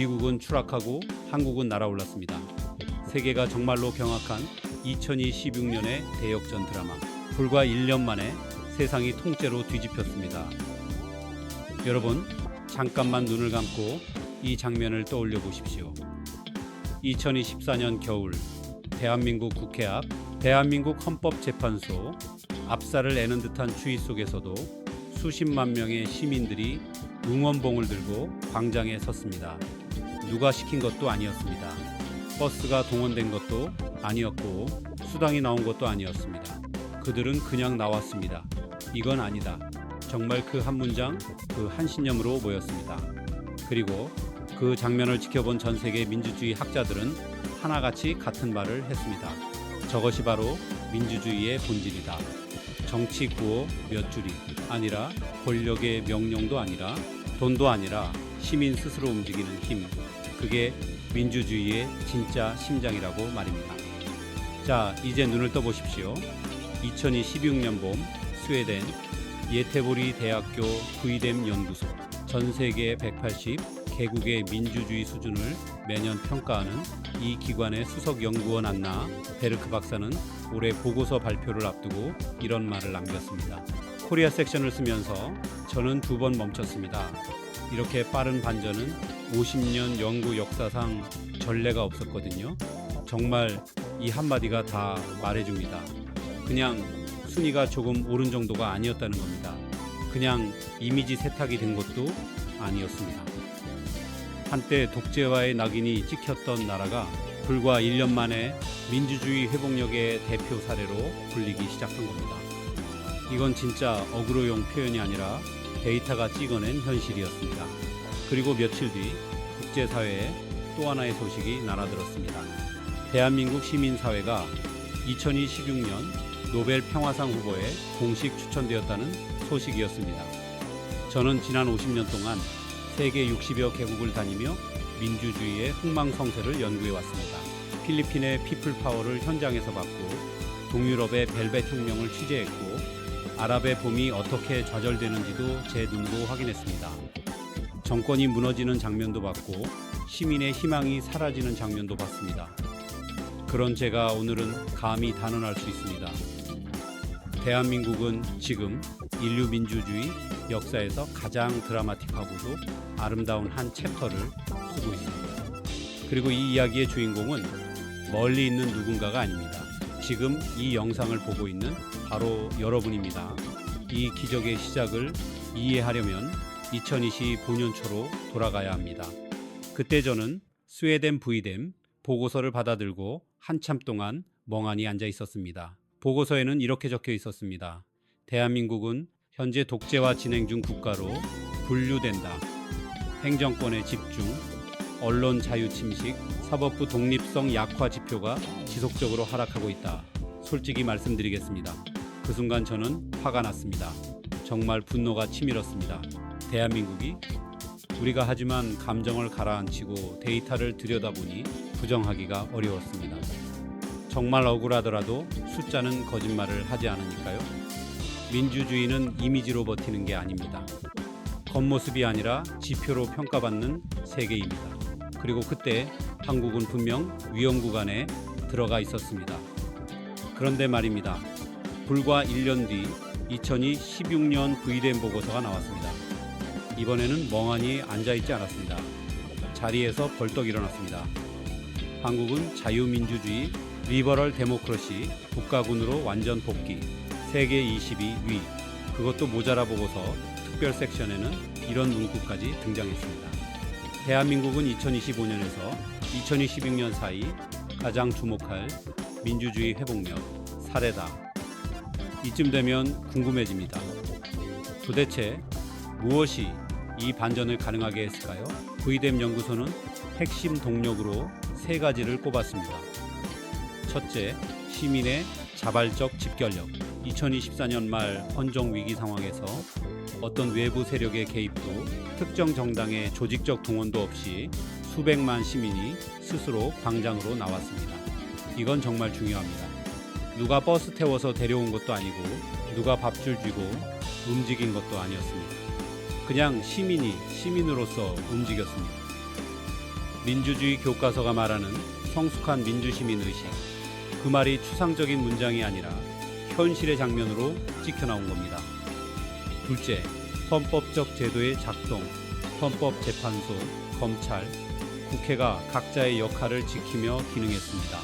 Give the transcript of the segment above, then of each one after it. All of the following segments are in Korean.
미국은 추락하고 한국은 날아올랐습니다. 세계가 정말로 경악한 2016년의 대역전 드라마. 불과 1년 만에 세상이 통째로 뒤집혔습니다. 여러분, 잠깐만 눈을 감고 이 장면을 떠올려 보십시오. 2024년 겨울, 대한민국 국회 앞, 대한민국 헌법재판소, 압살을 애는 듯한 추위 속에서도 수십만 명의 시민들이 응원봉을 들고 광장에 섰습니다. 누가 시킨 것도 아니었습니다. 버스가 동원된 것도 아니었고 수당이 나온 것도 아니었습니다. 그들은 그냥 나왔습니다. 이건 아니다. 정말 그 한 문장, 그 한 신념으로 모였습니다. 그리고 그 장면을 지켜본 전 세계 민주주의 학자들은 하나같이 같은 말을 했습니다. 저것이 바로 민주주의의 본질이다. 정치 구호 몇 줄이 아니라, 권력의 명령도 아니라, 돈도 아니라 시민 스스로 움직이는 힘. 그게 민주주의의 진짜 심장이라고 말입니다. 자, 이제 눈을 떠보십시오. 2016년 봄 스웨덴 예테보리 대학교 부이뎀 연구소, 전 세계 180개국의 민주주의 수준을 매년 평가하는 이 기관의 수석 연구원 안나 베르크 박사는 올해 보고서 발표를 앞두고 이런 말을 남겼습니다. 코리아 섹션을 쓰면서 저는 2번 멈췄습니다. 이렇게 빠른 반전은 50년 연구 역사상 전례가 없었거든요. 정말 이 한마디가 다 말해줍니다. 그냥 순위가 조금 오른 정도가 아니었다는 겁니다. 그냥 이미지 세탁이 된 것도 아니었습니다. 한때 독재와의 낙인이 찍혔던 나라가 불과 1년 만에 민주주의 회복력의 대표 사례로 불리기 시작한 겁니다. 이건 진짜 어그로용 표현이 아니라 데이터가 찍어낸 현실이었습니다. 그리고 며칠 뒤 국제사회에 또 하나의 소식이 날아들었습니다. 대한민국 시민사회가 2026년 노벨 평화상 후보에 공식 추천되었다는 소식이었습니다. 저는 지난 50년 동안 세계 60여 개국을 다니며 민주주의의 흥망성쇠를 연구해 왔습니다. 필리핀의 피플파워를 현장에서 봤고, 동유럽의 벨벳 혁명을 취재했고, 아랍의 봄이 어떻게 좌절되는지도 제 눈으로 확인했습니다. 정권이 무너지는 장면도 봤고, 시민의 희망이 사라지는 장면도 봤습니다. 그런 제가 오늘은 감히 단언할 수 있습니다. 대한민국은 지금 인류 민주주의 역사에서 가장 드라마틱하고도 아름다운 한 챕터를 쓰고 있습니다. 그리고 이 이야기의 주인공은 멀리 있는 누군가가 아닙니다. 지금 이 영상을 보고 있는 바로 여러분입니다. 이 기적의 시작을 이해하려면 2025년 초로 돌아가야 합니다. 그때 저는 스웨덴 부이뎀 보고서를 받아들고 한참 동안 멍하니 앉아 있었습니다. 보고서에는 이렇게 적혀 있었습니다. 대한민국은 현재 독재화 진행 중 국가로 분류된다. 행정권의 집중, 언론 자유 침식, 사법부 독립성 약화 지표가 지속적으로 하락하고 있다. 솔직히 말씀드리겠습니다. 그 순간 저는 화가 났습니다. 정말 분노가 치밀었습니다. 대한민국이 우리가 하지만 감정을 가라앉히고 데이터를 들여다보니 부정하기가 어려웠습니다. 정말 억울하더라도 숫자는 거짓말을 하지 않으니까요. 민주주의는 이미지로 버티는 게 아닙니다. 겉모습이 아니라 지표로 평가받는 세계입니다. 그리고 그때 한국은 분명 위험 구간에 들어가 있었습니다. 그런데 말입니다. 불과 1년 뒤 2016년 부이뎀 보고서가 나왔습니다. 이번에는 멍하니 앉아있지 않았습니다. 자리에서 벌떡 일어났습니다. 한국은 자유민주주의, 리버럴 데모크러시, 국가군으로 완전 복귀, 세계 22위, 그것도 모자라 보고서 특별 섹션에는 이런 문구까지 등장했습니다. 대한민국은 2025년에서 2026년 사이 가장 주목할 민주주의 회복력 사례다. 이쯤 되면 궁금해집니다. 도대체 무엇이 이 반전을 가능하게 했을까요? 부이뎀 연구소는 핵심 동력으로 3가지를 꼽았습니다. 첫째, 시민의 자발적 집결력. 2024년 말 헌정 위기 상황에서 어떤 외부 세력의 개입도, 특정 정당의 조직적 동원도 없이 수백만 시민이 스스로 광장으로 나왔습니다. 이건 정말 중요합니다. 누가 버스 태워서 데려온 것도 아니고, 누가 밥줄 쥐고 움직인 것도 아니었습니다. 그냥 시민이 시민으로서 움직였습니다. 민주주의 교과서가 말하는 성숙한 민주시민 의식, 그 말이 추상적인 문장이 아니라 현실의 장면으로 찍혀나온 겁니다. 둘째, 헌법적 제도의 작동, 헌법재판소, 검찰, 국회가 각자의 역할을 지키며 기능했습니다.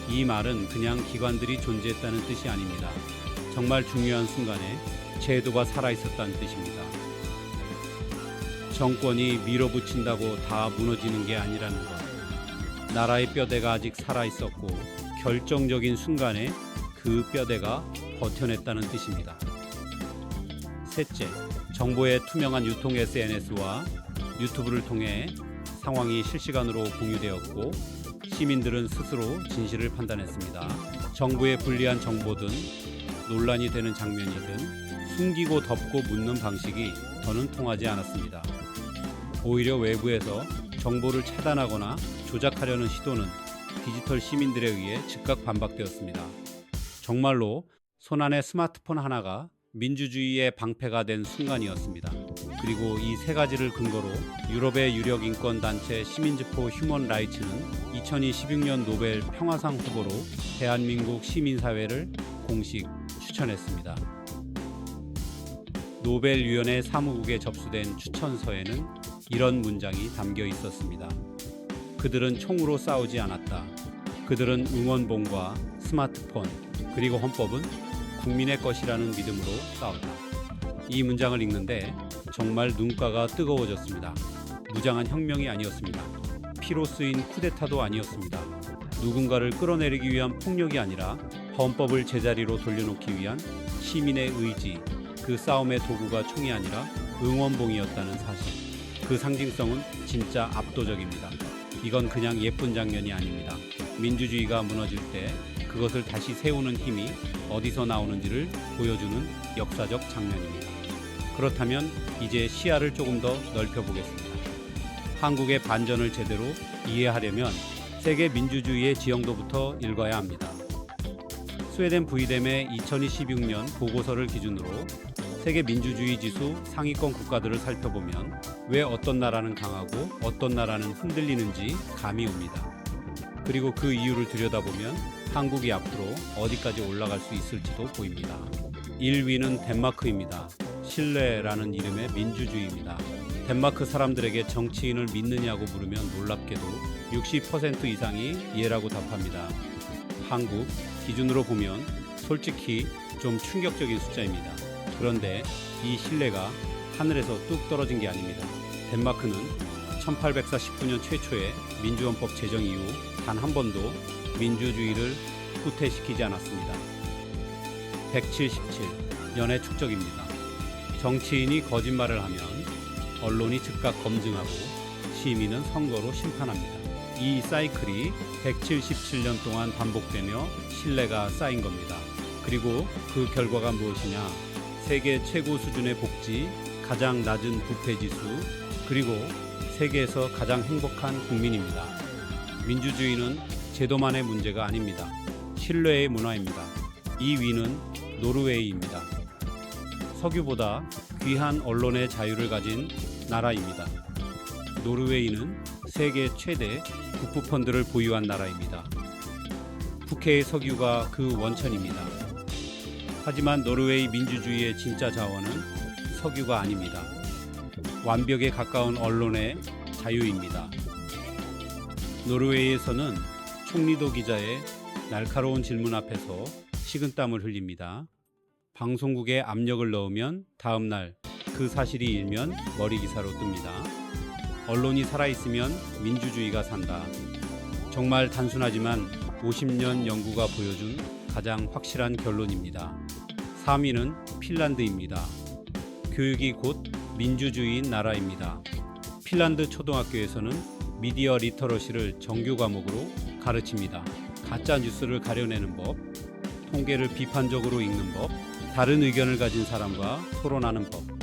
이 말은 그냥 기관들이 존재했다는 뜻이 아닙니다. 정말 중요한 순간에 제도가 살아있었다는 뜻입니다. 정권이 밀어붙인다고 다 무너지는 게 아니라는 것. 나라의 뼈대가 아직 살아있었고 결정적인 순간에 그 뼈대가 버텨냈다는 뜻입니다. 셋째, 정보의 투명한 유통 SNS와 유튜브를 통해 상황이 실시간으로 공유되었고 시민들은 스스로 진실을 판단했습니다. 정부의 불리한 정보든 논란이 되는 장면이든 숨기고 덮고 묻는 방식이 더는 통하지 않았습니다. 오히려 외부에서 정보를 차단하거나 조작하려는 시도는 디지털 시민들에 의해 즉각 반박되었습니다. 정말로 손안의 스마트폰 하나가 민주주의의 방패가 된 순간이었습니다. 그리고 이 세 가지를 근거로 유럽의 유력 인권 단체 시민지포 휴먼 라이츠는 2026년 노벨 평화상 후보로 대한민국 시민사회를 공식 추천했습니다. 노벨위원회 사무국에 접수된 추천서에는 이런 문장이 담겨 있었습니다. 그들은 총으로 싸우지 않았다. 그들은 응원봉과 스마트폰 그리고 헌법은 국민의 것이라는 믿음으로 싸웠다. 이 문장을 읽는데 정말 눈가가 뜨거워졌습니다. 무장한 혁명이 아니었습니다. 피로 쓰인 쿠데타도 아니었습니다. 누군가를 끌어내리기 위한 폭력이 아니라 헌법을 제자리로 돌려놓기 위한 시민의 의지, 그 싸움의 도구가 총이 아니라 응원봉이었다는 사실. 그 상징성은 진짜 압도적입니다. 이건 그냥 예쁜 장면이 아닙니다. 민주주의가 무너질 때 그것을 다시 세우는 힘이 어디서 나오는지를 보여주는 역사적 장면입니다. 그렇다면 이제 시야를 조금 더 넓혀보겠습니다. 한국의 반전을 제대로 이해하려면 세계 민주주의의 지형도부터 읽어야 합니다. 스웨덴 부이뎀의 2026년 보고서를 기준으로 세계 민주주의 지수 상위권 국가들을 살펴보면 왜 어떤 나라는 강하고 어떤 나라는 흔들리는지 감이 옵니다. 그리고 그 이유를 들여다보면 한국이 앞으로 어디까지 올라갈 수 있을지도 보입니다. 1위는 덴마크입니다. 신뢰라는 이름의 민주주의입니다. 덴마크 사람들에게 정치인을 믿느냐고 물으면 놀랍게도 60% 이상이 예라고 답합니다. 한국 기준으로 보면 솔직히 좀 충격적인 숫자입니다. 그런데 이 신뢰가 하늘에서 뚝 떨어진 게 아닙니다. 덴마크는 1849년 최초의 민주헌법 제정 이후 단 한 번도 민주주의를 후퇴시키지 않았습니다. 177년의 축적입니다. 정치인이 거짓말을 하면 언론이 즉각 검증하고 시민은 선거로 심판합니다. 이 사이클이 177년 동안 반복되며 신뢰가 쌓인 겁니다. 그리고 그 결과가 무엇이냐? 세계 최고 수준의 복지, 가장 낮은 부패 지수, 그리고 세계에서 가장 행복한 국민입니다. 민주주의는 제도만의 문제가 아닙니다. 신뢰의 문화입니다. 2위는 노르웨이입니다. 석유보다 귀한 언론의 자유를 가진 나라입니다. 노르웨이는 세계 최대 국부펀드를 보유한 나라입니다. 북해의 석유가 그 원천입니다. 하지만 노르웨이 민주주의의 진짜 자원은 석유가 아닙니다. 완벽에 가까운 언론의 자유입니다. 노르웨이에서는 총리도 기자의 날카로운 질문 앞에서 식은땀을 흘립니다. 방송국에 압력을 넣으면 다음 날 그 사실이 일면 머리 기사로 뜹니다. 언론이 살아있으면 민주주의가 산다. 정말 단순하지만 50년 연구가 보여준 가장 확실한 결론입니다. 3위는 핀란드입니다. 교육이 곧 민주주의인 나라입니다. 핀란드 초등학교에서는 미디어 리터러시를 정규 과목으로 가르칩니다. 가짜 뉴스를 가려내는 법, 통계를 비판적으로 읽는 법, 다른 의견을 가진 사람과 토론하는 법.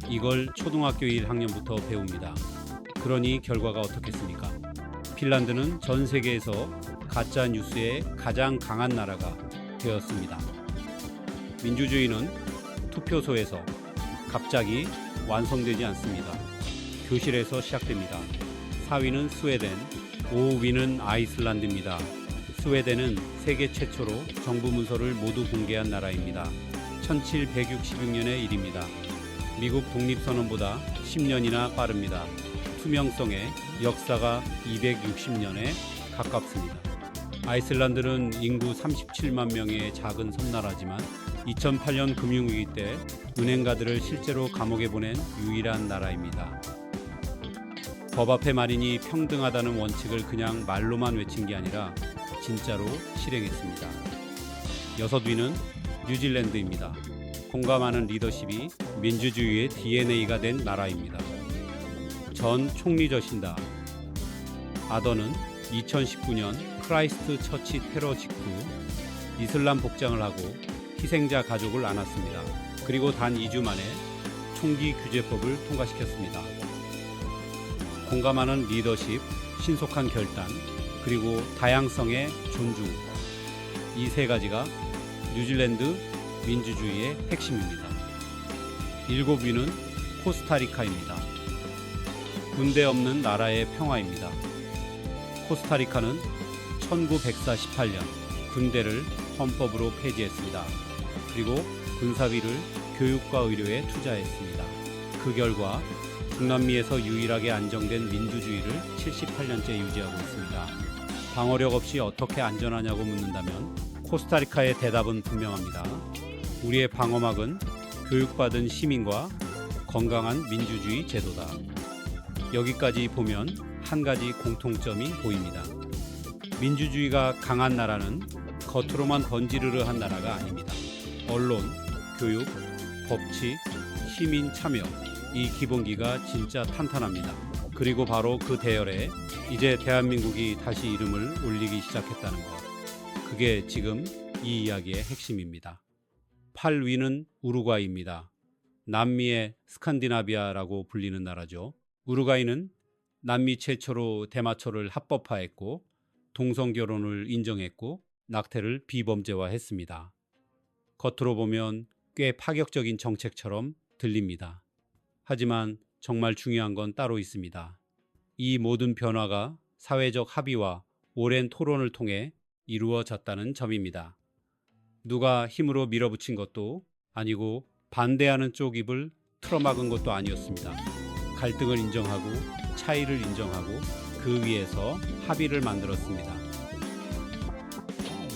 이걸 초등학교 1학년부터 배웁니다. 그러니 결과가 어떻겠습니까? 핀란드는 전 세계에서 가짜 뉴스에 가장 강한 나라가 되었습니다. 민주주의는 투표소에서 갑자기 완성되지 않습니다. 교실에서 시작됩니다. 4위는 스웨덴, 5위는 아이슬란드입니다. 스웨덴은 세계 최초로 정부 문서를 모두 공개한 나라입니다. 1766년의 일입니다. 미국 독립선언보다 10년이나 빠릅니다. 투명성의 역사가 260년에 가깝습니다. 아이슬란드는 인구 37만 명의 작은 섬나라지만 2008년 금융위기 때 은행가들을 실제로 감옥에 보낸 유일한 나라입니다. 법 앞에 만인이 평등하다는 원칙을 그냥 말로만 외친 게 아니라 진짜로 실행했습니다. 6위는 뉴질랜드입니다. 공감하는 리더십이 민주주의의 DNA가 된 나라입니다. 전 총리저신다. 아더는 2019년 크라이스트 처치 테러 직후 이슬람 복장을 하고 희생자 가족을 안았습니다. 그리고 단 2주 만에 총기 규제법을 통과시켰습니다. 공감하는 리더십, 신속한 결단, 그리고 다양성의 존중. 이 세 가지가 뉴질랜드 민주주의의 핵심입니다. 7위는 코스타리카입니다. 군대 없는 나라의 평화입니다. 코스타리카는 1948년 군대를 헌법으로 폐지했습니다. 그리고 군사비를 교육과 의료에 투자했습니다. 그 결과 중남미에서 유일하게 안정된 민주주의를 78년째 유지하고 있습니다. 방어력 없이 어떻게 안전하냐고 묻는다면 코스타리카의 대답은 분명합니다. 우리의 방어막은 교육받은 시민과 건강한 민주주의 제도다. 여기까지 보면 한 가지 공통점이 보입니다. 민주주의가 강한 나라는 겉으로만 번지르르한 나라가 아닙니다. 언론, 교육, 법치, 시민 참여, 이 기본기가 진짜 탄탄합니다. 그리고 바로 그 대열에 이제 대한민국이 다시 이름을 올리기 시작했다는 것. 그게 지금 이 이야기의 핵심입니다. 8위는 우루과이입니다. 남미의 스칸디나비아라고 불리는 나라죠. 우루과이는 남미 최초로 대마초를 합법화했고 동성결혼을 인정했고 낙태를 비범죄화했습니다. 겉으로 보면 꽤 파격적인 정책처럼 들립니다. 하지만 정말 중요한 건 따로 있습니다. 이 모든 변화가 사회적 합의와 오랜 토론을 통해 이루어졌다는 점입니다. 누가 힘으로 밀어붙인 것도 아니고 반대하는 쪽 입을 틀어막은 것도 아니었습니다. 갈등을 인정하고 차이를 인정하고 그 위에서 합의를 만들었습니다.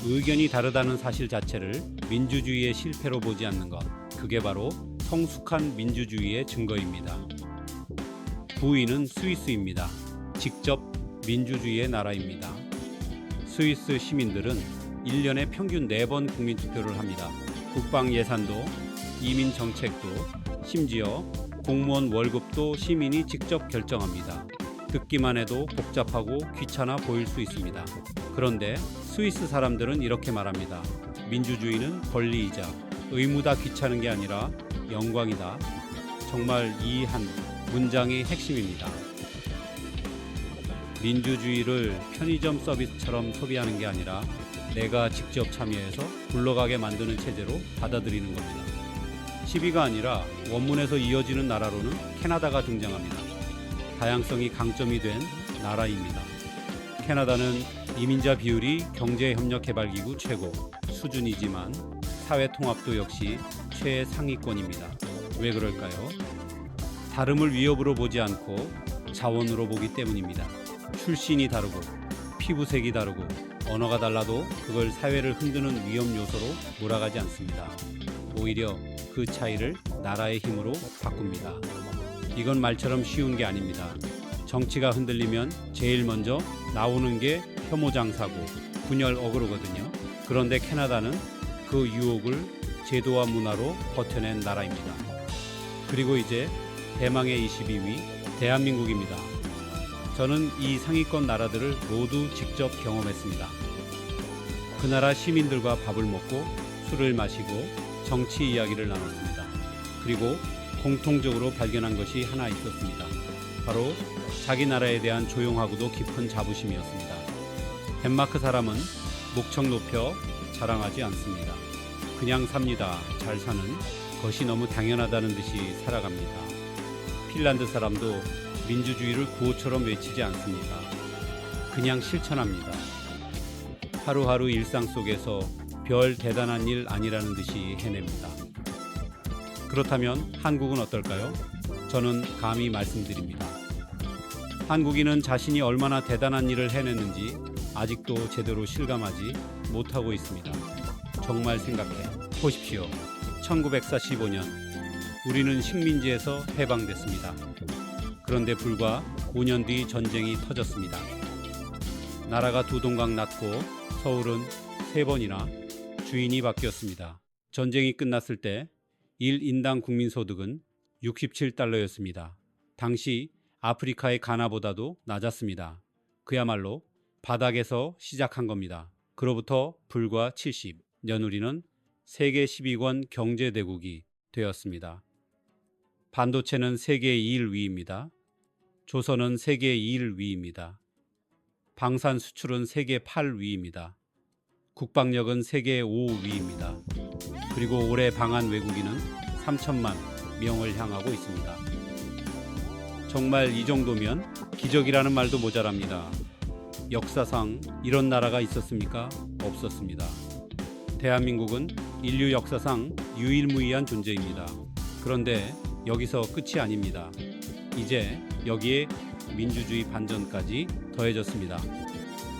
의견이 다르다는 사실 자체를 민주주의의 실패로 보지 않는 것, 그게 바로 성숙한 민주주의의 증거입니다. 9위는 스위스입니다. 직접 민주주의의 나라입니다. 스위스 시민들은 1년에 평균 4번 국민투표를 합니다. 국방 예산도, 이민 정책도, 심지어 공무원 월급도 시민이 직접 결정합니다. 듣기만 해도 복잡하고 귀찮아 보일 수 있습니다. 그런데 스위스 사람들은 이렇게 말합니다. 민주주의는 권리이자 의무다. 귀찮은 게 아니라 영광이다. 정말 이 한 문장이 핵심입니다. 민주주의를 편의점 서비스처럼 소비하는 게 아니라 내가 직접 참여해서 굴러가게 만드는 체제로 받아들이는 겁니다. 10위가 아니라 원문에서 이어지는 나라로는 캐나다가 등장합니다. 다양성이 강점이 된 나라입니다. 캐나다는 이민자 비율이 경제협력개발기구 최고 수준이지만 사회통합도 역시 최상위권입니다. 왜 그럴까요? 다름을 위협으로 보지 않고 자원으로 보기 때문입니다. 출신이 다르고 피부색이 다르고 언어가 달라도 그걸 사회를 흔드는 위험 요소로 몰아가지 않습니다. 오히려 그 차이를 나라의 힘으로 바꿉니다. 이건 말처럼 쉬운 게 아닙니다. 정치가 흔들리면 제일 먼저 나오는 게 혐오장사고 분열 어그로거든요. 그런데 캐나다는 그 유혹을 제도와 문화로 버텨낸 나라입니다. 그리고 이제 대망의 22위 대한민국입니다. 저는 이 상위권 나라들을 모두 직접 경험했습니다. 그 나라 시민들과 밥을 먹고 술을 마시고 정치 이야기를 나눴습니다. 그리고 공통적으로 발견한 것이 하나 있었습니다. 바로 자기 나라에 대한 조용하고도 깊은 자부심이었습니다. 덴마크 사람은 목청 높여 자랑하지 않습니다. 그냥 삽니다. 잘 사는 것이 너무 당연하다는 듯이 살아갑니다. 핀란드 사람도 민주주의를 구호처럼 외치지 않습니다. 그냥 실천합니다. 하루하루 일상 속에서 별 대단한 일 아니라는 듯이 해냅니다. 그렇다면 한국은 어떨까요? 저는 감히 말씀드립니다. 한국인은 자신이 얼마나 대단한 일을 해냈는지 아직도 제대로 실감하지 못하고 있습니다. 정말 생각해 보십시오. 1945년 우리는 식민지에서 해방됐습니다. 그런데 불과 5년 뒤 전쟁이 터졌습니다. 나라가 두 동강 났고 서울은 3번이나 주인이 바뀌었습니다. 전쟁이 끝났을 때 1인당 국민소득은 67달러였습니다. 당시 아프리카의 가나보다도 낮았습니다. 그야말로 바닥에서 시작한 겁니다. 그로부터 불과 70년 우리는 세계 10위권 경제대국이 되었습니다. 반도체는 세계 2일 위입니다. 조선은 세계 2일 위입니다. 방산 수출은 세계 8위입니다. 국방력은 세계 5위입니다. 그리고 올해 방한 외국인은 3천만 명을 향하고 있습니다. 정말 이 정도면 기적이라는 말도 모자랍니다. 역사상 이런 나라가 있었습니까? 없었습니다. 대한민국은 인류 역사상 유일무이한 존재입니다. 그런데 여기서 끝이 아닙니다. 이제 여기에 민주주의 반전까지 더해졌습니다.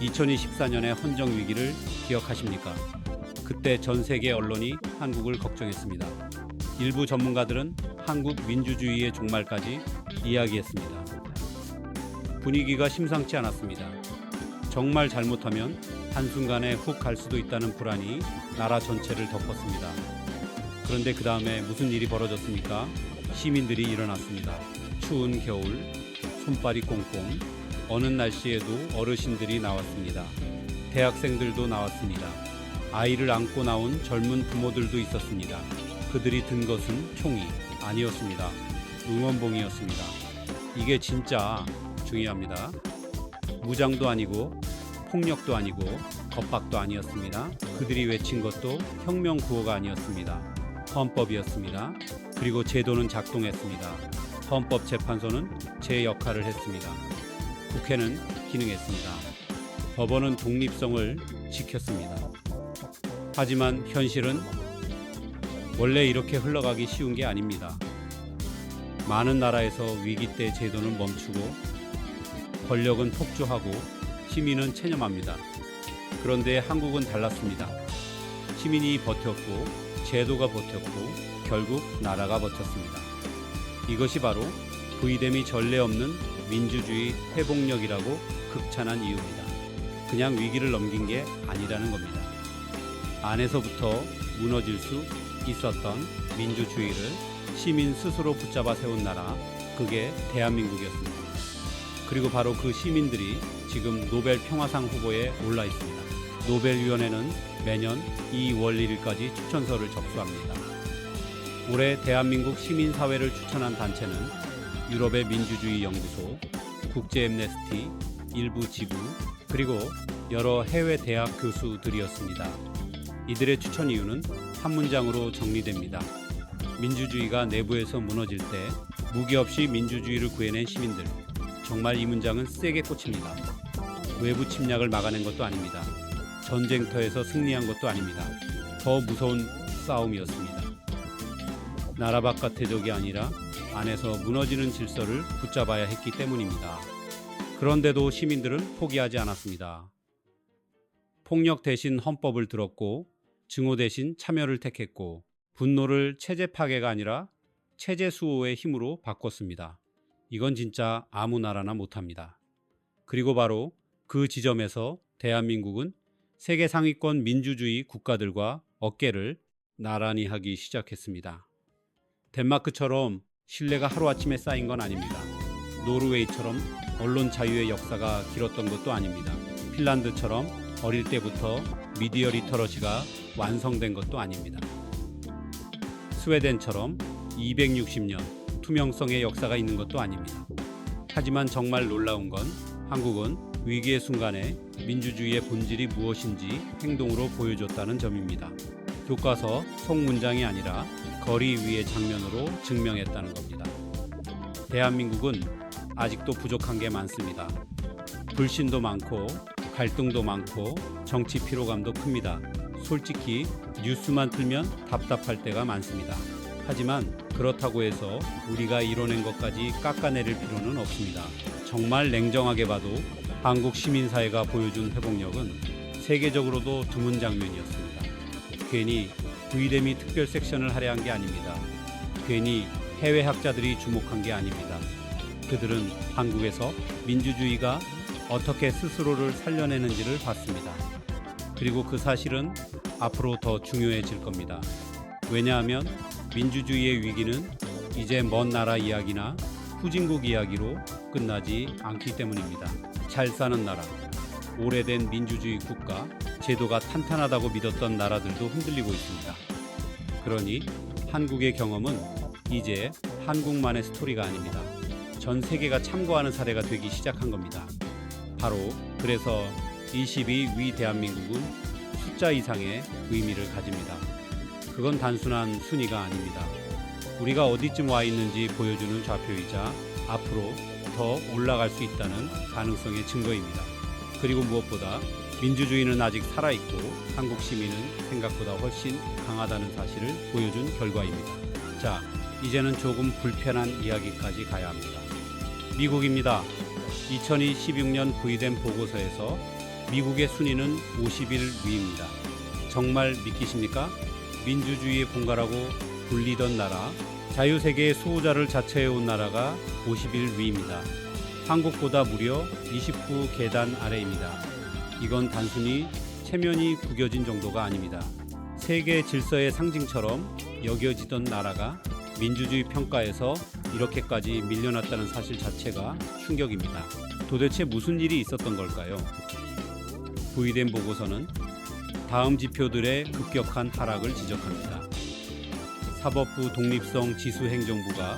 2024년의 헌정 위기를 기억하십니까? 그때 전 세계 언론이 한국을 걱정했습니다. 일부 전문가들은 한국 민주주의의 종말까지 이야기했습니다. 분위기가 심상치 않았습니다. 정말 잘못하면 한순간에 훅 갈 수도 있다는 불안이 나라 전체를 덮었습니다. 그런데 그 다음에 무슨 일이 벌어졌습니까? 시민들이 일어났습니다. 추운 겨울, 손발이 꽁꽁, 어느 날씨에도 어르신들이 나왔습니다. 대학생들도 나왔습니다. 아이를 안고 나온 젊은 부모들도 있었습니다. 그들이 든 것은 총이 아니었습니다. 응원봉이었습니다. 이게 진짜 중요합니다. 무장도 아니고 폭력도 아니고 겁박도 아니었습니다. 그들이 외친 것도 혁명 구호가 아니었습니다. 헌법이었습니다. 그리고 제도는 작동했습니다. 헌법재판소는 제 역할을 했습니다. 국회는 기능했습니다. 법원은 독립성을 지켰습니다. 하지만 현실은 원래 이렇게 흘러가기 쉬운 게 아닙니다. 많은 나라에서 위기 때 제도는 멈추고 권력은 폭주하고 시민은 체념합니다. 그런데 한국은 달랐습니다. 시민이 버텼고 제도가 버텼고 결국 나라가 버텼습니다. 이것이 바로 부의됨이 전례 없는 민주주의 회복력이라고 극찬한 이유입니다. 그냥 위기를 넘긴 게 아니라는 겁니다. 안에서부터 무너질 수 있었던 민주주의를 시민 스스로 붙잡아 세운 나라, 그게 대한민국이었습니다. 그리고 바로 그 시민들이 지금 노벨 평화상 후보에 올라 있습니다. 노벨위원회는 매년 2월 1일까지 추천서를 접수합니다. 올해 대한민국 시민사회를 추천한 단체는 유럽의 민주주의 연구소, 국제앰네스티, 일부 지구, 그리고 여러 해외 대학 교수들이었습니다. 이들의 추천 이유는 한 문장으로 정리됩니다. 민주주의가 내부에서 무너질 때 무기 없이 민주주의를 구해낸 시민들. 정말 이 문장은 세게 꽂힙니다. 외부 침략을 막아낸 것도 아닙니다. 전쟁터에서 승리한 것도 아닙니다. 더 무서운 싸움이었습니다. 나라 바깥의 적이 아니라 안에서 무너지는 질서를 붙잡아야 했기 때문입니다. 그런데도 시민들은 포기하지 않았습니다. 폭력 대신 헌법을 들었고 증오 대신 참여를 택했고 분노를 체제 파괴가 아니라 체제 수호의 힘으로 바꿨습니다. 이건 진짜 아무 나라나 못합니다. 그리고 바로 그 지점에서 대한민국은 세계 상위권 민주주의 국가들과 어깨를 나란히 하기 시작했습니다. 덴마크처럼 신뢰가 하루아침에 쌓인 건 아닙니다. 노르웨이처럼 언론 자유의 역사가 길었던 것도 아닙니다. 핀란드처럼 어릴 때부터 미디어 리터러시가 완성된 것도 아닙니다. 스웨덴처럼 260년 투명성의 역사가 있는 것도 아닙니다. 하지만 정말 놀라운 건 한국은 위기의 순간에 민주주의의 본질이 무엇인지 행동으로 보여줬다는 점입니다. 교과서 속문장이 아니라 거리 위의 장면으로 증명했다는 겁니다. 대한민국은 아직도 부족한 게 많습니다. 불신도 많고 갈등도 많고 정치 피로감도 큽니다. 솔직히 뉴스만 틀면 답답할 때가 많습니다. 하지만 그렇다고 해서 우리가 이뤄낸 것까지 깎아내릴 필요는 없습니다. 정말 냉정하게 봐도 한국 시민사회가 보여준 회복력은 세계적으로도 드문 장면이었습니다. 괜히 V대미 특별 섹션을 할애한 게 아닙니다. 괜히 해외 학자들이 주목한 게 아닙니다. 그들은 한국에서 민주주의가 어떻게 스스로를 살려내는지를 봤습니다. 그리고 그 사실은 앞으로 더 중요해질 겁니다. 왜냐하면 민주주의의 위기는 이제 먼 나라 이야기나 후진국 이야기로 끝나지 않기 때문입니다. 잘 사는 나라, 오래된 민주주의 국가, 제도가 탄탄하다고 믿었던 나라들도 흔들리고 있습니다. 그러니 한국의 경험은 이제 한국만의 스토리가 아닙니다. 전 세계가 참고하는 사례가 되기 시작한 겁니다. 바로 그래서 22위 대한민국은 숫자 이상의 의미를 가집니다. 그건 단순한 순위가 아닙니다. 우리가 어디쯤 와 있는지 보여주는 좌표이자 앞으로 더 올라갈 수 있다는 가능성의 증거입니다. 그리고 무엇보다 민주주의는 아직 살아있고 한국 시민은 생각보다 훨씬 강하다는 사실을 보여준 결과입니다. 자, 이제는 조금 불편한 이야기까지 가야 합니다. 미국입니다. 2016년 부의된 보고서에서 미국의 순위는 51위입니다. 정말 믿기십니까? 민주주의의 본가라고 불리던 나라, 자유세계의 수호자를 자처해온 나라가 51위입니다. 한국보다 무려 29계단 아래입니다. 이건 단순히 체면이 구겨진 정도가 아닙니다. 세계 질서의 상징처럼 여겨지던 나라가 민주주의 평가에서 이렇게까지 밀려났다는 사실 자체가 충격입니다. 도대체 무슨 일이 있었던 걸까요? 부의된 보고서는 다음 지표들의 급격한 하락을 지적합니다. 사법부 독립성 지수행정부가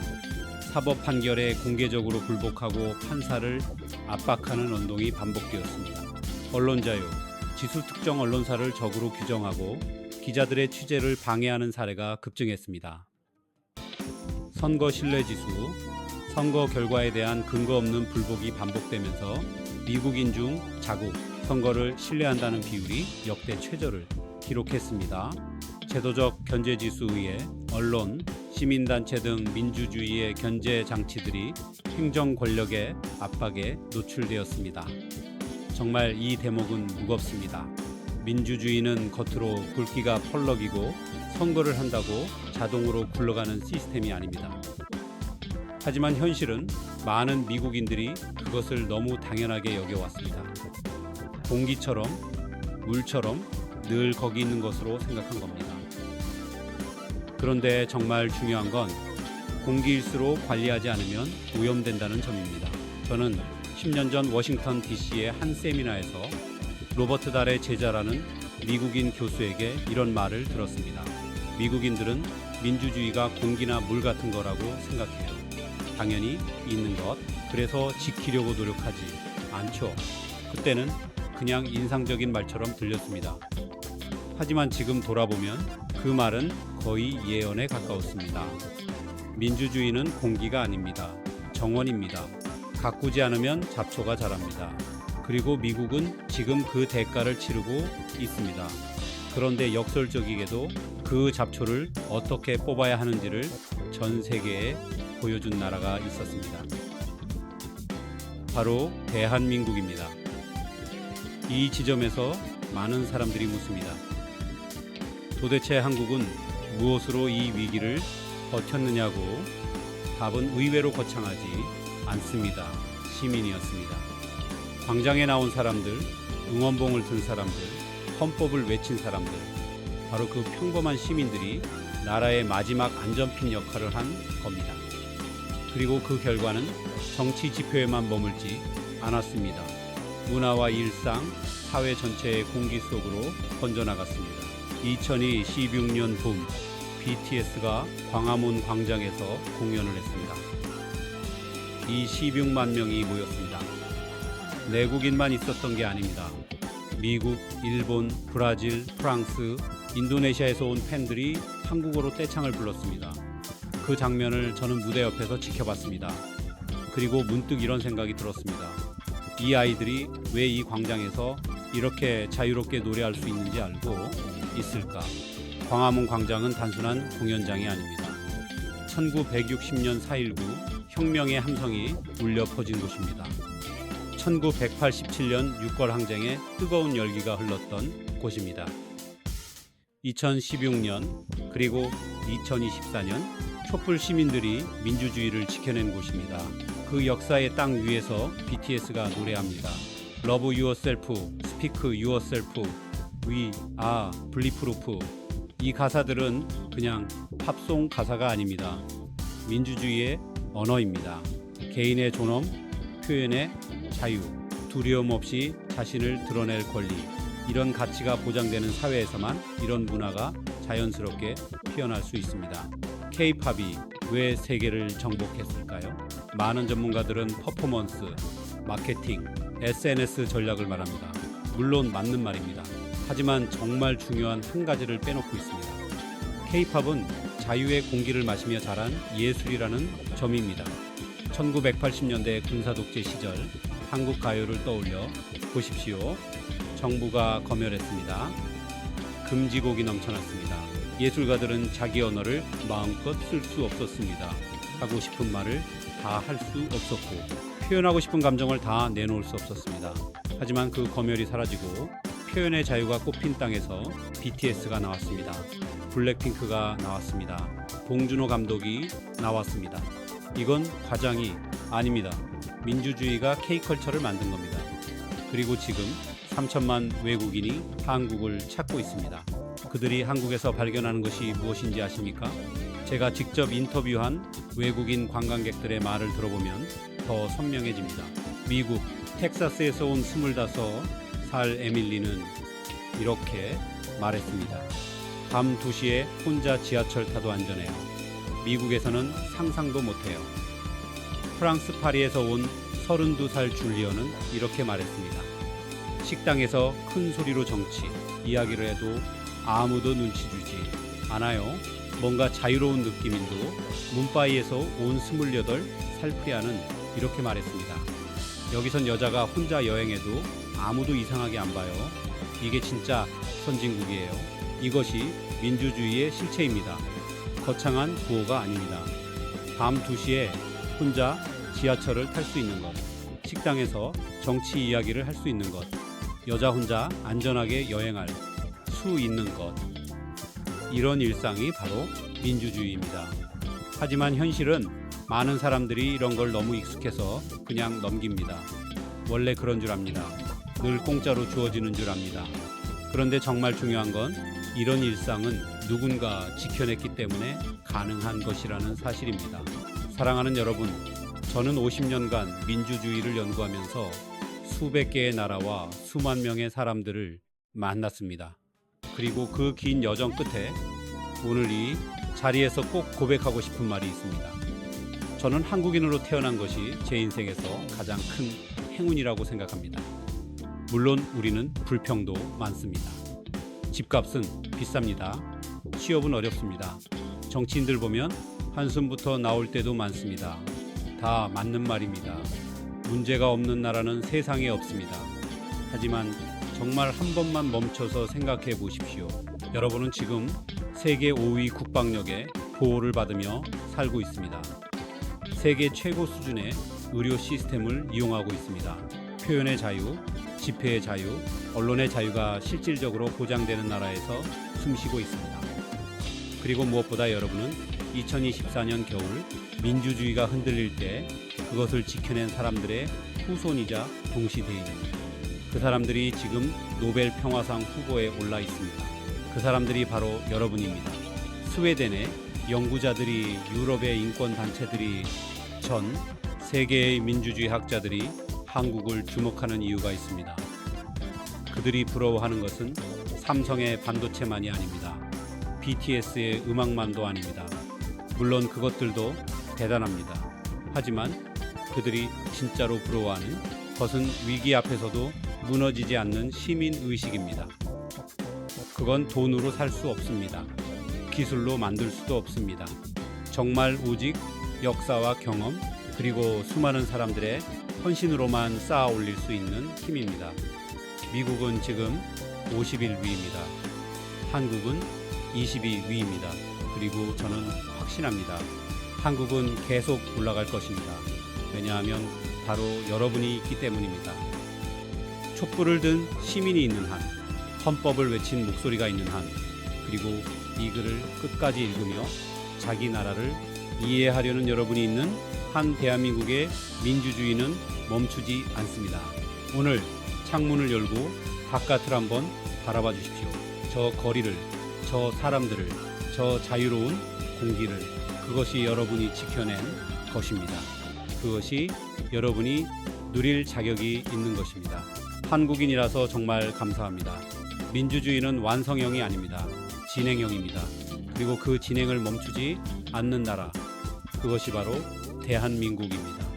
사법 판결에 공개적으로 불복하고 판사를 압박하는 운동이 반복되었습니다. 언론 자유, 지수 특정 언론사를 적으로 규정하고 기자들의 취재를 방해하는 사례가 급증했습니다. 선거 신뢰 지수, 선거 결과에 대한 근거 없는 불복이 반복되면서 미국인 중 자국, 선거를 신뢰한다는 비율이 역대 최저를 기록했습니다. 제도적 견제 지수 의해 언론, 시민단체 등 민주주의의 견제 장치들이 행정 권력의 압박에 노출되었습니다. 정말 이 대목은 무겁습니다. 민주주의는 겉으로 굵기가 펄럭이고 선거를 한다고 자동으로 굴러가는 시스템이 아닙니다. 하지만 현실은 많은 미국인들이 그것을 너무 당연하게 여겨왔습니다. 공기처럼, 물처럼 늘 거기 있는 것으로 생각한 겁니다. 그런데 정말 중요한 건 공기일수록 관리하지 않으면 오염된다는 점입니다. 저는 10년 전 워싱턴 DC의 한 세미나에서 로버트 달의 제자라는 미국인 교수에게 이런 말을 들었습니다. 미국인들은 민주주의가 공기나 물 같은 거라고 생각해요. 당연히 있는 것, 그래서 지키려고 노력하지 않죠. 그때는 그냥 인상적인 말처럼 들렸습니다. 하지만 지금 돌아보면 그 말은 거의 예언에 가까웠습니다. 민주주의는 공기가 아닙니다. 정원입니다. 가꾸지 않으면 잡초가 자랍니다. 그리고 미국은 지금 그 대가를 치르고 있습니다. 그런데 역설적이게도 그 잡초를 어떻게 뽑아야 하는지를 전 세계에 보여준 나라가 있었습니다. 바로 대한민국입니다. 이 지점에서 많은 사람들이 묻습니다. 도대체 한국은 무엇으로 이 위기를 버텼느냐고. 답은 의외로 거창하지 않습니다. 시민이었습니다. 광장에 나온 사람들, 응원봉을 든 사람들, 헌법을 외친 사람들, 바로 그 평범한 시민들이 나라의 마지막 안전핀 역할을 한 겁니다. 그리고 그 결과는 정치 지표에만 머물지 않았습니다. 문화와 일상, 사회 전체의 공기 속으로 번져나갔습니다. 2016년 봄, BTS가 광화문 광장에서 공연을 했습니다. 26만 명이 모였습니다. 내국인만 있었던 게 아닙니다. 미국, 일본, 브라질, 프랑스, 인도네시아에서 온 팬들이 한국어로 떼창을 불렀습니다. 그 장면을 저는 무대 옆에서 지켜봤습니다. 그리고 문득 이런 생각이 들었습니다. 이 아이들이 왜 이 광장에서 이렇게 자유롭게 노래할 수 있는지 알고 있을까? 광화문 광장은 단순한 공연장이 아닙니다. 1960년 4.19 혁명의 함성이 울려 퍼진 곳입니다. 1987년 6월 항쟁의 뜨거운 열기가 흘렀던 곳입니다. 2016년 그리고 2024년 촛불 시민들이 민주주의를 지켜낸 곳입니다. 그 역사의 땅 위에서 BTS가 노래합니다. Love yourself, speak yourself, we are bulletproof. 이 가사들은 그냥 팝송 가사가 아닙니다. 민주주의의 언어입니다. 개인의 존엄, 표현의 자유, 두려움 없이 자신을 드러낼 권리, 이런 가치가 보장되는 사회에서만 이런 문화가 자연스럽게 피어날 수 있습니다. K-팝이 왜 세계를 정복했을까요? 많은 전문가들은 퍼포먼스, 마케팅, SNS 전략을 말합니다. 물론 맞는 말입니다. 하지만 정말 중요한 한 가지를 빼놓고 있습니다. K-팝은 자유의 공기를 마시며 자란 예술이라는 점입니다. 1980년대 군사독재 시절 한국 가요를 떠올려 보십시오. 정부가 검열했습니다. 금지곡이 넘쳐났습니다. 예술가들은 자기 언어를 마음껏 쓸 수 없었습니다. 하고 싶은 말을 다 할 수 없었고 표현하고 싶은 감정을 다 내놓을 수 없었습니다. 하지만 그 검열이 사라지고 표현의 자유가 꽃핀 땅에서 BTS가 나왔습니다. 블랙핑크가 나왔습니다. 봉준호 감독이 나왔습니다. 이건 과장이 아닙니다. 민주주의가 K컬처를 만든 겁니다. 그리고 지금 3천만 외국인이 한국을 찾고 있습니다. 그들이 한국에서 발견하는 것이 무엇인지 아십니까? 제가 직접 인터뷰한 외국인 관광객들의 말을 들어보면 더 선명해집니다. 미국 텍사스에서 온 25살 에밀리는 이렇게 말했습니다. 밤 2시에 혼자 지하철 타도 안전해요. 미국에서는 상상도 못해요. 프랑스 파리에서 온 32살 줄리언은 이렇게 말했습니다. 식당에서 큰 소리로 정치, 이야기를 해도 아무도 눈치 주지 않아요. 뭔가 자유로운 느낌인도 문바이에서 온 28 살피아는 이렇게 말했습니다. 여기선 여자가 혼자 여행해도 아무도 이상하게 안 봐요. 이게 진짜 선진국이에요. 이것이 민주주의의 실체입니다. 거창한 구호가 아닙니다. 밤 2시에 혼자 지하철을 탈 수 있는 것, 식당에서 정치 이야기를 할 수 있는 것, 여자 혼자 안전하게 여행할 수 있는 것, 이런 일상이 바로 민주주의입니다. 하지만 현실은 많은 사람들이 이런 걸 너무 익숙해서 그냥 넘깁니다. 원래 그런 줄 압니다. 늘 공짜로 주어지는 줄 압니다. 그런데 정말 중요한 건 이런 일상은 누군가 지켜냈기 때문에 가능한 것이라는 사실입니다. 사랑하는 여러분, 저는 50년간 민주주의를 연구하면서 수백 개의 나라와 수만 명의 사람들을 만났습니다. 그리고 그 긴 여정 끝에 오늘 이 자리에서 꼭 고백하고 싶은 말이 있습니다. 저는 한국인으로 태어난 것이 제 인생에서 가장 큰 행운이라고 생각합니다. 물론 우리는 불평도 많습니다. 집값은 비쌉니다. 취업은 어렵습니다. 정치인들 보면 한숨부터 나올 때도 많습니다. 다 맞는 말입니다. 문제가 없는 나라는 세상에 없습니다. 하지만 정말 한 번만 멈춰서 생각해 보십시오. 여러분은 지금 세계 5위 국방력의 보호를 받으며 살고 있습니다. 세계 최고 수준의 의료 시스템을 이용하고 있습니다. 표현의 자유, 집회의 자유, 언론의 자유가 실질적으로 보장되는 나라에서 숨쉬고 있습니다. 그리고 무엇보다 여러분은 2024년 겨울 민주주의가 흔들릴 때 그것을 지켜낸 사람들의 후손이자 동시대인입니다. 그 사람들이 지금 노벨 평화상 후보에 올라 있습니다. 그 사람들이 바로 여러분입니다. 스웨덴의 연구자들이, 유럽의 인권단체들이, 전 세계의 민주주의 학자들이 한국을 주목하는 이유가 있습니다. 그들이 부러워하는 것은 삼성의 반도체만이 아닙니다. BTS의 음악만도 아닙니다. 물론 그것들도 대단합니다. 하지만 그들이 진짜로 부러워하는 것은 위기 앞에서도 무너지지 않는 시민의식입니다. 그건 돈으로 살 수 없습니다. 기술로 만들 수도 없습니다. 정말 오직 역사와 경험 그리고 수많은 사람들의 헌신으로만 쌓아 올릴 수 있는 힘입니다. 미국은 지금 51위입니다. 한국은 22위입니다. 그리고 저는 확신합니다. 한국은 계속 올라갈 것입니다. 왜냐하면 바로 여러분이 있기 때문입니다. 촛불을 든 시민이 있는 한, 헌법을 외친 목소리가 있는 한, 그리고 이 글을 끝까지 읽으며 자기 나라를 이해하려는 여러분이 있는 한 대한민국의 민주주의는 멈추지 않습니다. 오늘 창문을 열고 바깥을 한번 바라봐 주십시오. 저 거리를, 저 사람들을, 저 자유로운 공기를, 그것이 여러분이 지켜낸 것입니다. 그것이 여러분이 누릴 자격이 있는 것입니다. 한국인이라서 정말 감사합니다. 민주주의는 완성형이 아닙니다. 진행형입니다. 그리고 그 진행을 멈추지 않는 나라, 그것이 바로 대한민국입니다.